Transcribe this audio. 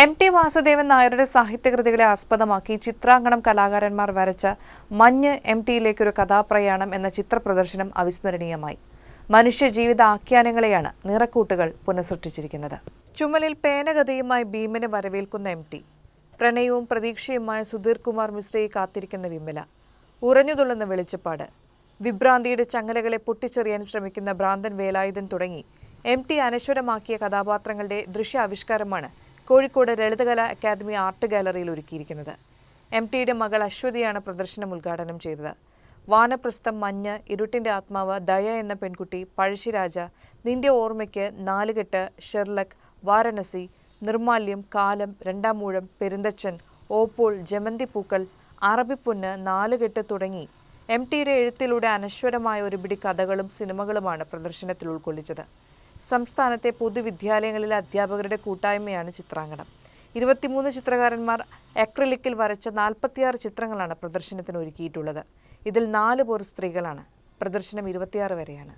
എം.ടി. വാസുദേവൻ നായരുടെ സാഹിത്യകൃതികളെ ആസ്പദമാക്കി ചിത്രാങ്കണം കലാകാരന്മാർ വരച്ച മഞ്ഞ് എം.ടിയിലേക്കൊരു കഥാപ്രയാണം എന്ന ചിത്രപ്രദർശനം അവിസ്മരണീയമായി. മനുഷ്യജീവിത ആഖ്യാനങ്ങളെയാണ് നിറക്കൂട്ടുകൾ പുനഃസൃഷ്ടിച്ചിരിക്കുന്നത്. ചുമലിൽ പേനഗതിയുമായി ഭീമനെ വരവേൽക്കുന്ന എം.ടി. പ്രണയവും പ്രതീക്ഷയുമായ സുധീർ കുമാർ മിശ്രയെ കാത്തിരിക്കുന്ന വിമല. ഉറഞ്ഞുതുള്ളുന്ന വെളിച്ചപ്പാട്. വിഭ്രാന്തിയുടെ ചങ്ങലകളെ പൊട്ടിച്ചെറിയാൻ ശ്രമിക്കുന്ന ഭ്രാന്തൻ വേലായുധൻ തുടങ്ങി എം.ടി. അനശ്വരമാക്കിയ കഥാപാത്രങ്ങളുടെ ദൃശ്യാവിഷ്കാരമാണ് കോഴിക്കോട് ലളിതകലാ അക്കാദമി ആർട്ട് ഗാലറിയിൽ ഒരുക്കിയിരിക്കുന്നത്. എം.ടിയുടെ മകൾ അശ്വതിയാണ് പ്രദർശനം ഉദ്ഘാടനം ചെയ്തത്. വാനപ്രസ്ഥം, മഞ്ഞ്, ഇരുട്ടിന്റെ ആത്മാവ്, ദയ എന്ന പെൺകുട്ടി, പഴശ്ശിരാജ, നിന്റെ ഓർമ്മയ്ക്ക്, നാലുകെട്ട്, ഷെർലക്, വാരണസി, നിർമാല്യം, കാലം, രണ്ടാം മൂഴം, പെരുന്തച്ചൻ, ഓപ്പോൾ, ജമന്തിപ്പൂക്കൾ, അറബിപ്പൊന്ന്, നാലുകെട്ട് തുടങ്ങി എം.ടിയുടെ എഴുത്തിലൂടെ അനശ്വരമായ ഒരുപിടി കഥകളും സിനിമകളുമാണ് പ്രദർശനത്തിൽ ഉൾക്കൊള്ളിച്ചത്. സംസ്ഥാനത്തെ പൊതുവിദ്യാലയങ്ങളിലെ അധ്യാപകരുടെ കൂട്ടായ്മയാണ് ചിത്രാങ്കണം. 23 ചിത്രകാരന്മാർ അക്രിലിക്കിൽ വരച്ച 46 ചിത്രങ്ങളാണ് പ്രദർശനത്തിന് ഒരുക്കിയിട്ടുള്ളത്. ഇതിൽ 4 പേർ സ്ത്രീകളാണ്. പ്രദർശനം 26 വരെയാണ്.